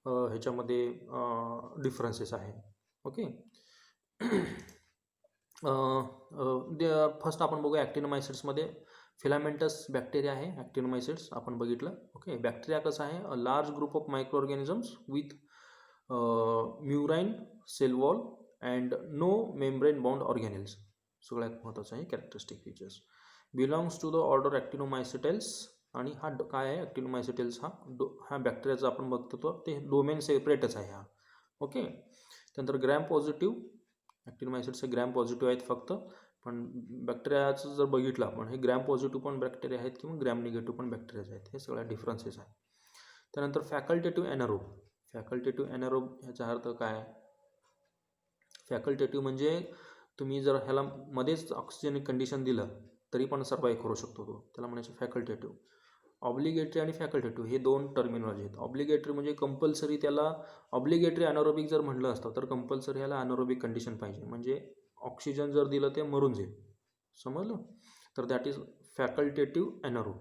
ह्याच्यामध्ये डिफरन्सेस आहे. ओके, फर्स्ट आपण बघूया ॲक्टिनोमायसिड्समध्ये फिलामेंटस बॅक्टेरिया आहे ॲक्टिनोमायसिड्स आपण बघितलं. ओके, बॅक्टेरिया कसं आहे, a large group of micro organisms with murein cell wall and no membrane bound organelles. सगळ्यात महत्त्वाचं आहे characteristic features. Belongs to the order actinomycetales. आणि हा काय आहे ॲक्टिनोमायसिटेल्स, हा बॅक्टेरियाचा आपण बघतो तो ते डोमेन सेपरेटच आहे हा. ओके, त्यानंतर ग्रॅम पॉझिटिव्ह ॲक्टिनोमायसिड्सचे ग्रॅम पॉझिटिव्ह आहेत फक्त, पण बॅक्टेरियाचं जर बघितलं आपण हे ग्रॅम पॉझिटिव्ह पण बॅक्टेरिया आहेत किंवा ग्रॅम निगेटिव्ह पण बॅक्टेरियाज आहेत. हे सगळ्या डिफरन्सेस आहेत. त्यानंतर फॅकल्टेटिव्ह ॲनारोब. फॅकल्टेटिव्ह ॲनारोब ह्याचा अर्थ काय, फॅकल्टेटिव्ह म्हणजे तुम्ही जर ह्याला मध्येच ऑक्सिजनिक कंडिशन दिलं तरी पण सर्वाईव्ह करू शकतो तो, त्याला म्हणायचं फॅकल्टेटिव्ह. ऑब्लिगेटरी आणि फॅकल्टेटिव्ह हे दोन टर्मिनॉलॉजी आहेत. ऑब्लिगेटरी म्हणजे कंपल्सरी, त्याला ऑब्लिगेटरी अनारोबिक जर म्हटलं असतं तर कंपल्सरी ह्याला अनारोबिक कंडिशन पाहिजे, म्हणजे ऑक्सिजन जर दिलं ते मरून जाईल, समजलं, तर दॅट इज फॅकल्टेटिव्ह अनारोब.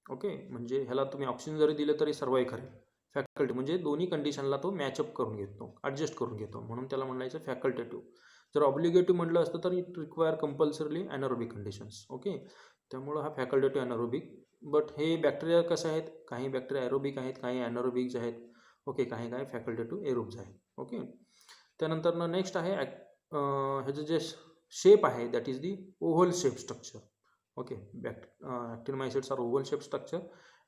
ओके, म्हणजे ह्याला तुम्ही ऑक्सिजन जरी दिलं तरी सर्वाईव्ह करेल. फॅकल्टी म्हणजे दोन्ही कंडिशनला तो मॅचअप करून घेतो, ॲडजस्ट करून घेतो, म्हणून त्याला म्हणायचं फॅकल्टेटिव्ह. जर ऑब्लिगेटिव्ह म्हटलं असतं तर it require compulsorily anaerobic conditions. Okay, त्यामुळं हा फॅकल्टेटिव्ह अनारोबिक. बट हे बॅक्टेरिया कसं आहेत, काही बॅक्टेरिया ॲरोबिक आहेत, काही अनारोबिक्स आहेत. ओके, काही फॅकल्टेटिव्ह एरोब्स आहेत. ओके, त्यानंतर नेक्स्ट आहे ह्याचं जे शेप आहे that is the oval shape structure. Okay, actinomycetes are oval shape structure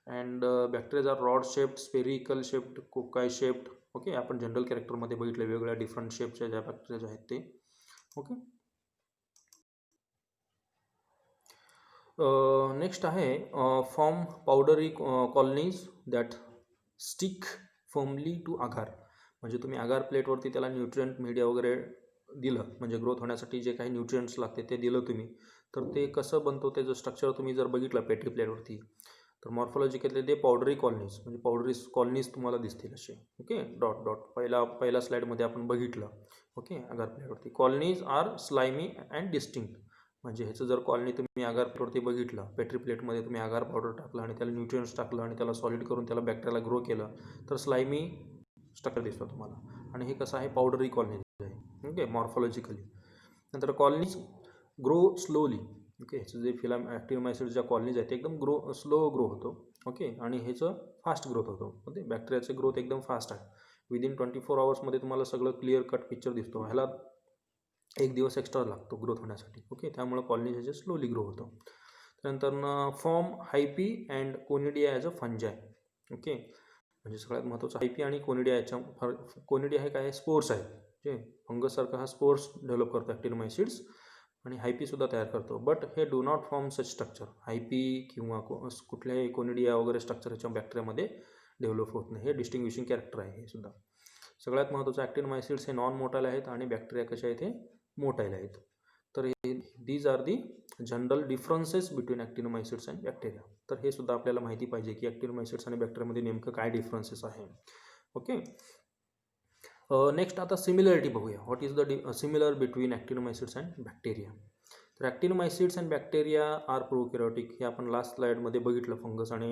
and bacterias are rod shaped, spherical shaped, cocci shaped. Okay, आपण जनरल कॅरेक्टरमध्ये बघितलं वेगवेगळ्या डिफरंट शेपच्या ज्या बॅक्टेरियाज आहेत ते. ओके, नेक्स्ट आहे form powdery colonies that stick firmly to agar. म्हणजे तुम्ही आगार प्लेटवरती त्याला न्यूट्रिएंट मीडिया वगैरे दिलं, म्हणजे ग्रोथ होण्यासाठी जे काही न्यूट्रिएंट्स लागते ते दिलं तुम्ही, तर ते कसं बनतो त्याचं स्ट्रक्चर तुम्ही जर बघितलं पेट्री प्लेटवरती तर मॉर्फॉलॉजिकली ते पावडरी कॉलनीज, म्हणजे पावडरी कॉलनीज तुम्हाला दिसतील असे. ओके, डॉट डॉट पहिल्या स्लाईडमध्ये आपण बघितलं. ओके, आगार प्लेटवरती कॉलनीज आर स्लायमी अँड डिस्टिंक्ट. म्हणजे ह्याचं जर कॉलनी तुम्ही आगार प्लेटवरती बघितलं, पेट्री प्लेटमध्ये तुम्ही आगार पावडर टाकलं आणि त्याला न्यूट्रिएंट्स टाकलं आणि त्याला सॉलिड करून त्याला बॅक्टेरियाला ग्रो केलं तर स्लायमी स्ट्रक्चर दिसतो तुम्हाला, आणि हे कसं आहे पावडरी कॉलनीज आहे. ओके, मॉर्फॉलॉजिकली. नंतर कॉलनीज ग्रो स्लोली. ओके, ह्याचं जे ॲक्टिनोमायसिड्स ज्या कॉलनीज आहेत ते एकदम स्लो ग्रो होतो. ओके, आणि ह्याचं फास्ट ग्रोथ होतो. ओके, बॅक्टेरियाचे ग्रोथ एकदम फास्ट आहे. विदिन 24 आवर्समध्ये तुम्हाला सगळं क्लिअर कट पिक्चर दिसतो. ह्याला 1 दिवस एक्स्ट्रा लागतो ग्रोथ होण्यासाठी. ओके, त्यामुळे कॉलनीज ह्याचे स्लोली ग्रो होतो. त्यानंतर form hyphae and conidia as a fungi. Okay, म्हणजे सगळ्यात महत्त्वाचं हायपी आणि कोनिडिया याच्या कोनिडिया हे काय स्पोर्स आहे, जे फंगससारखा हा स्पोर्स डेव्हलप करतो ॲक्टिनोमायसिड्स, आणि हायपीसुद्धा तयार करतो. बट हे do not form such structure. Hyphae किंवा कुठल्याही कोनिडिया वगैरे स्ट्रक्चर ह्याच्या बॅक्टेरियामध्ये डेव्हलप होत नाही. हे डिस्टिंग्विशिंग कॅरेक्टर आहे हे सुद्धा. सगळ्यात महत्त्वाचं ॲक्टिनोमायसिड्स हे नॉन मोटाईल आहेत आणि बॅक्टेरिया कसे आहेत हे मोटाईल आहेत. तर हे these are the general differences between actinomycetes and bacteria. तर हे सुद्धा आपल्याला माहिती पाहिजे की ॲक्टिनोमायसिड्स आणि बॅक्टेरियामध्ये नेमकं काय डिफरन्सेस आहे. ओके, नेक्स्ट आता सिमिलॅरिटी बघूया. What is the similar between actinomycetes and bacteria. तर actinomycetes and bacteria are prokaryotic. हे आपण लास्ट स्लाईडमध्ये बघितलं फंगस आणि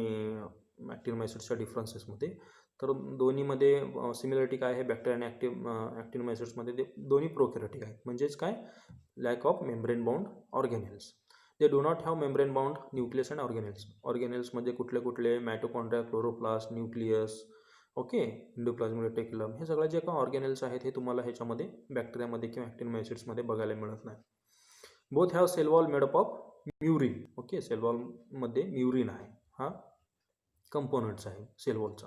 ॲक्टिनोमायसिड्सच्या डिफरन्सेसमध्ये. तर दोन्हीमध्ये सिमिलरिटी काय आहे, बॅक्टेरिया आणि ॲक्टिनोमायसिड्समध्ये ते दोन्ही प्रोकॅरियोटिक आहेत. म्हणजेच काय, lack of membrane bound organelles. They do not have membrane bound nucleus and organelles. ऑर्गॅनिल्समध्ये कुठले mitochondria, chloroplast, nucleus, okay, endoplasmic reticulum, हे सगळे जे काही ऑर्गॅनिल्स आहेत हे तुम्हाला ह्याच्यामध्ये बॅक्टेरियामध्ये किंवा ॲक्टिनोमायसिड्समध्ये बघायला मिळत नाही. Both have cell wall made up of murein. Okay, cell वॉलमध्ये म्युरिन आहे, हा कंपोनंट्स आहे सेल वॉलचा.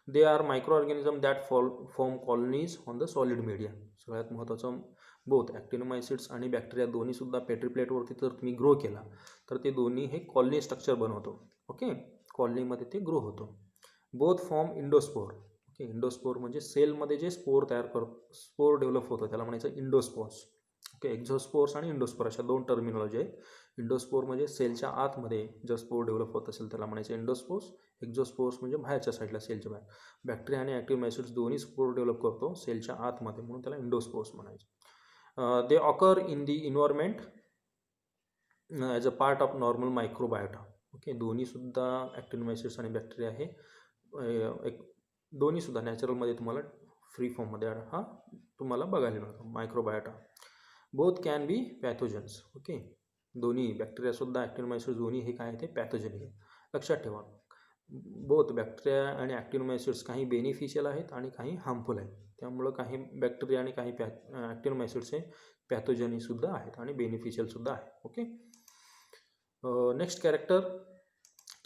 They are micro organism that form colonies on the solid media. सगळ्यात महत्त्वाचं, बोथ ॲक्टिनोमायसिड्स आणि बॅक्टेरिया दोन्हीसुद्धा पेट्री प्लेटवरती जर तुम्ही ग्रो केला तर ते दोन्ही हे कॉलनी स्ट्रक्चर बनवतो. ओके, कॉलनीमध्ये ते ग्रो होतो. Both form endospore. Okay, endospore म्हणजे सेलमध्ये जे स्पोर स्पोर डेव्हलप होतं त्याला म्हणायचं इंडोस्पोर्स. ओके, एक्झोस्पोर्स आणि इंडोस्पोर अशा 2 टर्मिनॉलॉजी आहे. इंडोस्पोर म्हणजे सेलच्या आतमध्ये जर स्पोर डेव्हलप होत असेल त्याला म्हणायचं इंडोस्पोर्स. एक्झोस्पोर्स म्हणजे बाहेरच्या साईडला सेलच्या बाहेर. बॅक्टेरिया आणि ॲक्टिव्ह मायसिड्स दोन्ही स्पोर डेव्हलप करतो सेलच्या आतमध्ये, म्हणून त्याला इंडोस्पोर्स म्हणायचं. They occur in the environment as a part of normal microbiota. Okay, दोन्हीसुद्धा ॲक्टिनोमायसिट्स आणि बॅक्टेरिया हे एक दोन्हीसुद्धा नॅचरलमध्ये तुम्हाला फ्री फॉर्ममध्ये हा तुम्हाला बघायला मिळतो microbiota. Both can be pathogens. Okay, दोन्ही बॅक्टेरियासुद्धा ॲक्टिनोमायसिट्स दोन्ही हे काय आहे ते पॅथोजेनिक आहे. लक्षात ठेवा, बोथ बॅक्टेरिया आणि ॲक्टिनोमायसिट्स काही बेनिफिशियल आहेत आणि काही हार्मफुल आहेत. त्यामुळं काही बॅक्टेरिया आणि काही ॲक्टिनोमायसिट्स हे पॅथोजेनिकसुद्धा आहेत आणि बेनिफिशियलसुद्धा आहे. Okay, next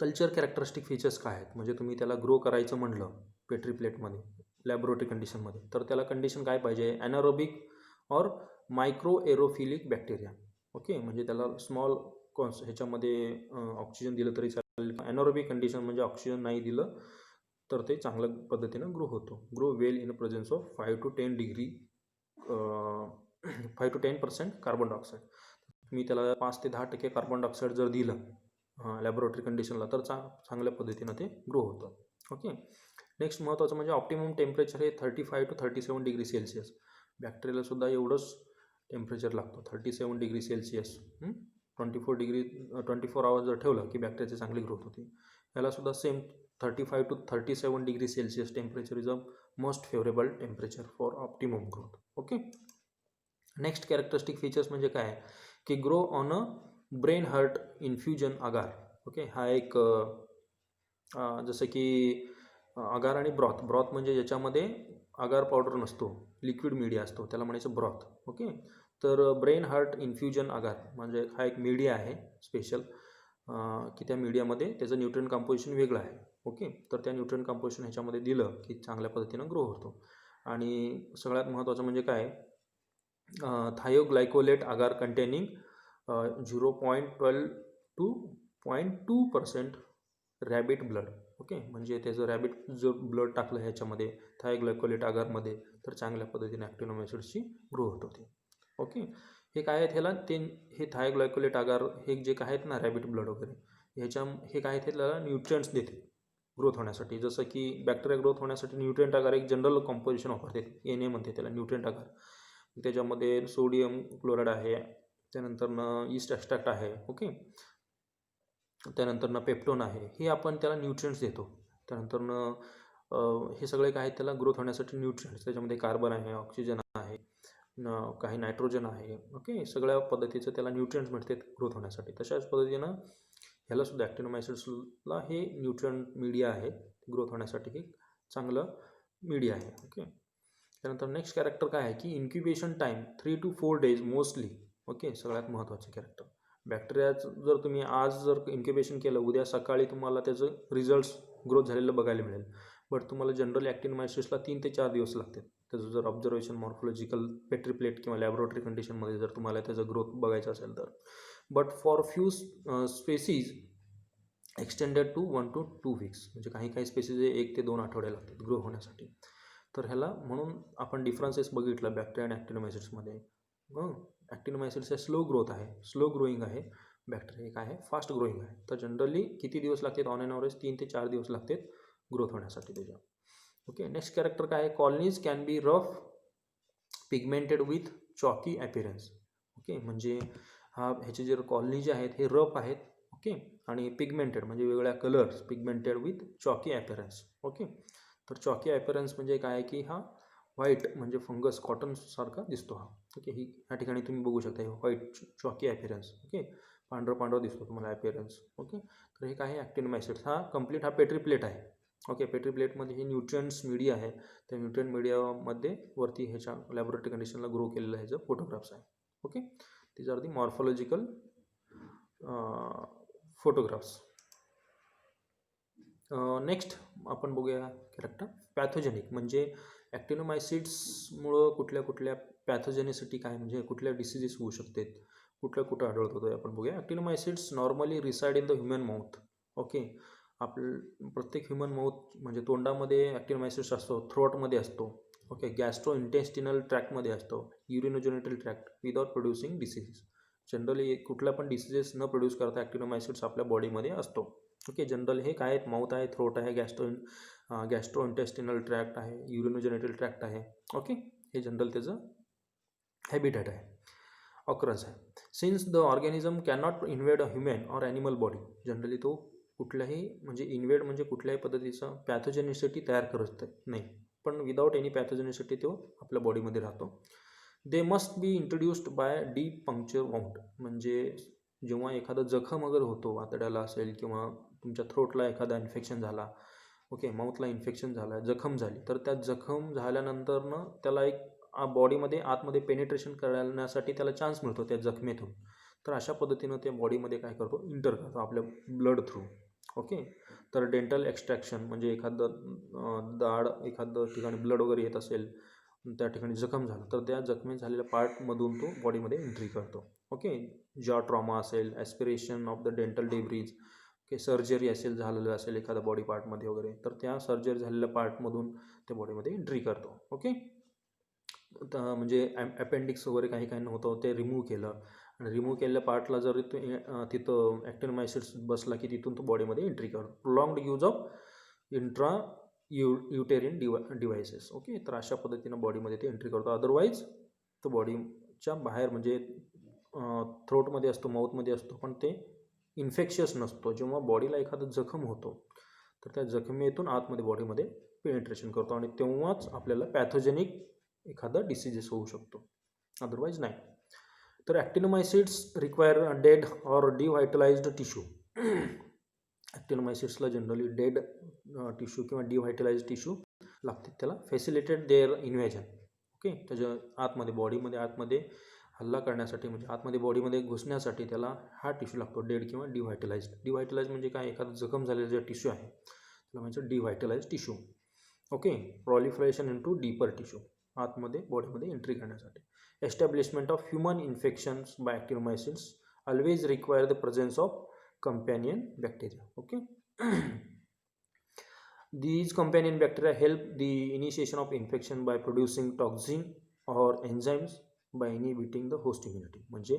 culture characteristic features काय आहेत, म्हणजे तुम्ही त्याला ग्रो करायचं म्हणलं पेट्री प्लेटमध्ये लॅबोरेटरी कंडिशनमध्ये, तर त्याला कंडिशन काय पाहिजे, ॲनारोबिक और मायक्रो एरोफिलिक बॅक्टेरिया. ओके, म्हणजे त्याला स्मॉल ह्याच्यामध्ये ऑक्सिजन दिलं तरी चालेल. ॲनारोबिक कंडिशन म्हणजे ऑक्सिजन नाही दिलं तर ते चांगल्या पद्धतीनं ग्रो होतो. Grow well in presence of 5 to 10% carbon dioxide. तुम्ही त्याला 5 ते 10% कार्बन डायऑक्साईड जर दिलं लॅबोरेटरी कंडिशनला तर चांगल्या पद्धतीनं ते ग्रो होतं. ओके, नेक्स्ट महत्त्वाचं म्हणजे ऑप्टिमम टेम्परेचर हे 35 to 37 डिग्री सेल्सिअस. बॅक्टेरियालासुद्धा एवढंच टेम्परेचर लागतं 37 डिग्री सेल्सिअस. 24 आवर्स जर ठेवलं की बॅक्टेरियाची चांगली ग्रोथ होते. यालासुद्धा same 35 to 37 degree Celsius temperature is a most favourable temperature for optimum growth. Okay, next characteristic features म्हणजे काय की grow on a brain heart infusion agar. Okay, हा एक जसं की अगार आणि ब्रॉथ म्हणजे ज्याच्यामध्ये अगार पावडर नसतो, लिक्विड मीडिया असतो, त्याला म्हणायचं ब्रॉथ. ओके, तर ब्रेन हर्ट इन्फ्युजन अगार म्हणजे हा एक मीडिया आहे स्पेशल की त्या मीडियामध्ये त्याचं न्यूट्रिएंट कंपोजिशन वेगळं आहे. ओके, तर त्या न्यूट्रिएंट कंपोजिशन ह्याच्यामध्ये दिलं की चांगल्या पद्धतीनं ग्रो होतो. आणि सगळ्यात महत्त्वाचं म्हणजे काय, thioglycolate agar containing 0.12 to 0.2% rabbit blood. Okay, म्हणजे त्याचं रॅबिट जर ब्लड टाकलं ह्याच्यामध्ये थायोग्लायकोलेट अगारमध्ये तर चांगल्या पद्धतीने ॲक्टिनोमायसिट्सची ग्रो होत होती. ओके, हे काय आहेत ह्याला हे थायोग्लायकोलेट अगार हे जे काय आहेत ना रॅबिट ब्लड वगैरे हे काय आहेत त्याला न्यूट्रिएंट्स देते ग्रोथ होण्यासाठी. जसं की बॅक्टेरिया ग्रोथ होण्यासाठी न्यूट्रिएंट अगार एक जनरल कॉम्पोजिशन वापरते, NA म्हणते त्याला न्यूट्रिएंट अगार. त्याच्यामध्ये सोडियम क्लोराईड आहे, त्यानंतरनं ईस्ट एक्स्ट्रॅक्ट आहे. ओके, त्यानंतरनं पेप्टोन आहे, हे आपण त्याला न्यूट्रिएंट्स देतो. त्यानंतरनं हे सगळे काय आहेत त्याला ग्रोथ होण्यासाठी न्यूट्रिएंट्स, त्याच्यामध्ये कार्बन आहे, ऑक्सिजन आहे, काही नायट्रोजन आहे. ओके, सगळ्या पद्धतीचं त्याला न्यूट्रिएंट्स मिळतात ग्रोथ होण्यासाठी. तशाच पद्धतीनं ह्यालासुद्धा ॲक्टिनोमायसिट्सला हे न्यूट्रिएंट मीडिया आहे ग्रोथ होण्यासाठी, हे चांगलं मीडिया आहे. ओके, त्यानंतर नेक्स्ट कॅरेक्टर काय आहे की incubation time 3 to 4 days mostly. Okay, सगळ्यात महत्त्वाचे कॅरेक्टर. बॅक्टेरियाचं जर तुम्ही आज जर इन्क्युबेशन केलं, उद्या सकाळी तुम्हाला त्याचं रिझल्ट्स ग्रोथ झालेलं बघायला मिळेल. बट तुम्हाला जनरली ॲक्टिनोमायसिट्सला 3 ते 4 दिवस लागतात. त्याचं जर ऑब्झर्वेशन मॉर्फोलॉजिकल पेट्री प्लेट किंवा लॅबोरेटरी कंडिशनमध्ये जर तुम्हाला त्याचं ग्रोथ बघायचं असेल तर. But for few species extended to 1 to 2 weeks, म्हणजे काही स्पेसीज 1 ते 2 आठवडे लागतात ग्रो होण्यासाठी. तर ह्याला म्हणून आपण डिफरन्सेस बघितलं बॅक्टेरिया आणि ॲक्टिनोमायसिट्समध्ये. ॲक्टिनोमायसिट्स हे स्लो ग्रोथ आहे, स्लो ग्रोईंग आहे. बॅक्टेरिया काय आहे फास्ट ग्रोईंग आहे. तर जनरली किती दिवस लागतात, ऑन एन ॲव्हरेज 3 ते 4 दिवस लागतात ग्रोथ होण्यासाठी त्याच्या. ओके, नेक्स्ट कॅरेक्टर काय आहे, colonies can be rough pigmented with chalky appearance. Okay, म्हणजे ह्याचे जे कॉलनी जे आहेत हे रफ आहेत. ओके, आणि पिगमेंटेड म्हणजे वेगळ्या colours, pigmented with chalky appearance. Okay, तर चॉकी ॲपिरन्स म्हणजे काय की हा व्हाईट म्हणजे फंगस कॉटनसारखा दिसतो हा. ओके, ही या ठिकाणी तुम्ही बघू शकता हे व्हाईट चॉकी ॲपिरन्स. ओके, पांढरा दिसतो तुम्हाला ॲपिरन्स. ओके, तर हे काय आहे ॲक्टिनोमायसिट्स. हा कंप्लीट हा पेट्री प्लेट आहे. ओके, पेट्री प्लेटमध्ये हे न्यूट्रिएंट्स मीडिया आहे. त्या न्यूट्रिएंट मीडियामध्ये वरती ह्याच्या लॅबोरेटरी कंडिशनला ग्रो केलेलं ह्याचं फोटोग्राफ्स आहे. Okay, these are the morphological photographs. Next आपण बघूया कॅरेक्टर पॅथोजेनिक, म्हणजे ॲक्टिनोमायसिट्समुळं कुठल्या पॅथोजेनिसिटी काय म्हणजे कुठल्या डिसिजेस होऊ शकतात, कुठं आढळत होतं आपण बघूया. Actinomycetes normally reside in the human mouth. Okay, प्रत्येक ह्युमन माउथ म्हणजे तोंडामध्ये ॲक्टिनोमायसिट्स असतो, थ्रोटमध्ये असतो, ओके, गॅस्ट्रो इंटेस्टिनल ट्रॅक्टमध्ये असतो, urinogenital tract without producing diseases. Generally कुठल्या पण डिसीजेस न प्रोड्यूस करता ॲक्टिनोमायसिट्स आपल्या बॉडीमध्ये असतो. ओके, जनरल हे काय आहेत, माउथ आहे, थ्रोट आहे, गॅस्ट्रो इंटेस्टिनल ट्रॅक्ट आहे, युरिनोजेनिटल ट्रॅक्ट आहे. ओके, हे जनरल त्याचं हॅबिटॅट आहे, ऑकरन्स आहे. Since the organism cannot invade a human or animal body, generally तो कुठल्याही म्हणजे इन्वेड म्हणजे कुठल्याही पद्धतीचं पॅथोजेनिसिटी तयार करत नाही, पण विदाउट एनी पॅथोजेनिसिटी तो आपल्या बॉडीमध्ये राहतो. They must be introduced by deep puncture wound, म्हणजे जेव्हा एखादा जखम वगैरे होतो, आतड्याला असेल किंवा तुमच्या थ्रोटला एखादा इन्फेक्शन झाला, ओके, माउथला इन्फेक्शन झालं, जखम झाली, तर त्या जखम झाल्यानंतरनं त्याला एक बॉडीमध्ये आतमध्ये पेनिट्रेशन करण्यासाठी त्याला चान्स मिळतो त्या जखमेतून. तर अशा पद्धतीनं ते बॉडीमध्ये काय करतो, इंटर करतो आपल्या ब्लड थ्रू. ओके, तर डेंटल एक्स्ट्रॅक्शन म्हणजे एखादं दाढ एखादं ठिकाणी ब्लड वगैरे येत असेल, त्या ठिकाणी जखम झालं, तर त्या जखमी झालेल्या पार्टमधून तो बॉडीमध्ये एंट्री करतो. ओके, जॉ ट्रॉमा असेल, aspiration of the dental debris, okay, surgery असेल झालेलं असेल एखाद्या बॉडी पार्टमध्ये वगैरे, तर त्या सर्जरी झालेल्या पार्टमधून त्या बॉडीमध्ये एंट्री करतो. ओके, म्हणजे अपेंडिक्स वगैरे काही काही होतं ते रिमूव्ह केलं, आणि रिमूव्ह केलेल्या पार्टला जर तिथं ॲक्टिनोमायसिट्स बसला की तिथून तो बॉडीमध्ये एंट्री करतो. Prolonged use of uterine devices. Okay, तर अशा पद्धतीनं बॉडीमध्ये ते एंट्री करतो. अदरवाईज तो बॉडीच्या बाहेर म्हणजे थ्रोटमध्ये असतो, माउथमध्ये असतो, पण ते इन्फेक्शियस नसतो. जेव्हा बॉडीला एखादा जखम होतो तर त्या जखमेतून आतमध्ये बॉडीमध्ये पेनिट्रेशन करतो, आणि तेव्हाच आपल्याला पॅथोजेनिक एखादा डिसीजेस होऊ शकतो, अदरवाईज नाही. तर actinomycetes require dead or devitalised tissue. ॲक्टिनोमायसिट्सला जनरली डेड टिश्यू किंवा डिव्हायटलाइज्ड टिश्यू लागते, त्याला फॅसिलिटेट देअर इन्व्हेजन. ओके, त्याच्या आतमध्ये बॉडीमध्ये आतमध्ये हल्ला करण्यासाठी म्हणजे आतमध्ये बॉडीमध्ये घुसण्यासाठी त्याला हा टिश्यू लागतो, डेड किंवा डिव्हायटलाइज्ड. डिव्हायटलाइज म्हणजे काय, एखादा जखम झालेला जे टिश्यू आहे त्याला म्हणजे devitalised tissue. Okay, proliferation into deeper tissue, आतमध्ये बॉडीमध्ये एंट्री करण्यासाठी. Establishment of human infections by actinomycetes always require the presence of companion bacteria. Okay. These companion bacteria help the initiation of infection by producing toxin or enzymes by inhibiting the host immunity. म्हणजे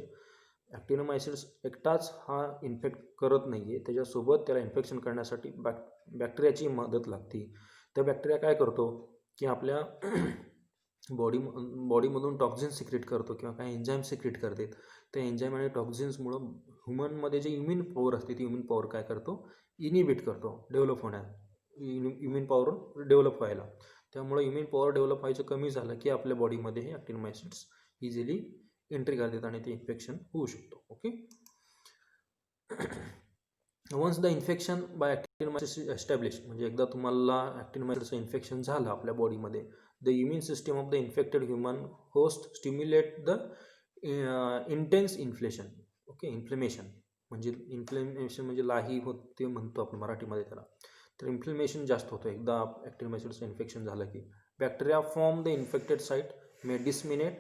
ॲक्टिनोमायसिट्स एकटाच हा इन्फेक्ट करत नाही आहे, त्याच्यासोबत त्याला इन्फेक्शन करण्यासाठी बॅक्टेरियाची मदत लागते. त्या बॅक्टेरिया काय करतो की आपल्या बॉडीमधून टॉक्झिन सिक्रेट करतो किंवा काही एन्झाईम सिक्रेट करते. त्या एन्झाईम आणि टॉक्झिन्समुळं ह्युमनमध्ये जे इम्युन पॉवर असते ती इम्युन पॉवर काय करतो, इनिबिट करतो डेव्हलप होण्यात, इम्युन पॉवर डेव्हलप व्हायला. त्यामुळे इम्युन पॉवर डेव्हलप व्हायचं कमी झालं की आपल्या बॉडीमध्ये हे ॲक्टिनोमायसिट्स इझिली एंट्री करतात आणि ते इन्फेक्शन होऊ शकतो. Okay, once the infection by actinomycetes establish, म्हणजे एकदा तुम्हाला ॲक्टिनोमायसिट्सचं इन्फेक्शन झालं आपल्या बॉडीमध्ये, the immune system of the infected human host stimulate the intense inflammation. Okay, inflammation म्हणजे लाही होते म्हणतो आपण मराठीमध्ये त्याला. तर इन्फ्लेमेशन जास्त होतं एकदा ॲक्टिनोमायसिट्सचं इन्फेक्शन झालं की. Bacteria from the infected site may disseminate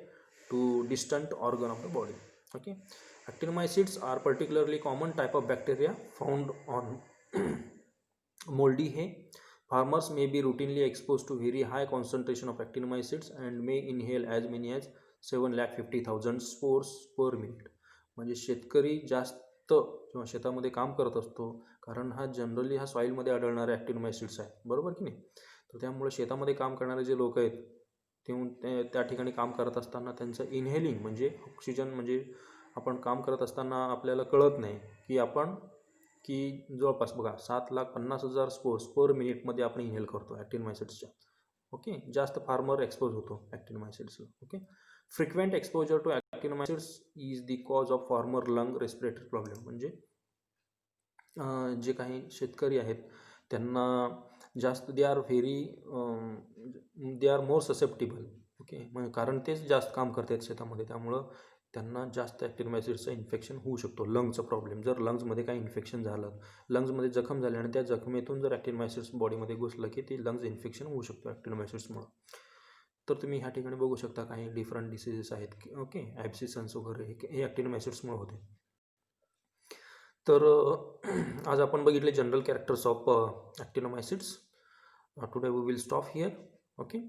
to distant organ of the body. Okay, actinomycetes are particularly common type of bacteria found on mouldy hay. Farmers may be routinely exposed to very high concentration of actinomycetes and may inhale as many as 750,000 spores per minute. म्हणजे शेतकरी जास्त किंवा शेतामध्ये काम करत असतो, कारण हा जनरली हा सॉईलमध्ये आढळणारे ॲक्टिनोमायसिट्स आहे, बरोबर की नाही. तर त्यामुळे शेतामध्ये काम करणारे जे लोक आहेत ते त्या ठिकाणी काम करत असताना त्यांचं इन्हेलिंग म्हणजे ऑक्सिजन म्हणजे आपण काम करत असताना आपल्याला कळत नाही की जवळपास बघा 7,50,000 स्पोर्स पर मिनिटमध्ये आपण इन्हेल करतो ॲक्टिनोमायसिट्सच्या. ओके, जास्त फार्मर एक्सपोज होतो ॲक्टिनोमायसिट्सला. Okay, frequent exposure to actinomycetes is the cause of farmer lung respiratory problem. म्हणजे जे काही शेतकरी आहेत त्यांना जास्त they are more susceptible. Okay, म्हणजे कारण तेच जास्त काम करतात शेतामध्ये, त्यामुळं त्यांना जास्त ॲक्टिनोमायसिट्सचं इन्फेक्शन होऊ शकतो. लंग्सचं प्रॉब्लेम, जर लंग्समध्ये काही इन्फेक्शन झालं, लंग्समध्ये जखम झाली आणि त्या जखमेतून जर ॲक्टिनोमायसिट्स बॉडीमध्ये घुसलं की ते लंग्स इन्फेक्शन होऊ शकतो ॲक्टिनोमायसिट्समुळं. तर तुम्ही ह्या ठिकाणी बघू शकता काही डिफरंट डिसीजेस आहेत. ओके, ॲब्सिसन्स वगैरे हे ॲक्टिनोमायसिट्समुळे होते. तर आज आपण बघितले general characters of actinomycetes. Today we will stop here. Okay.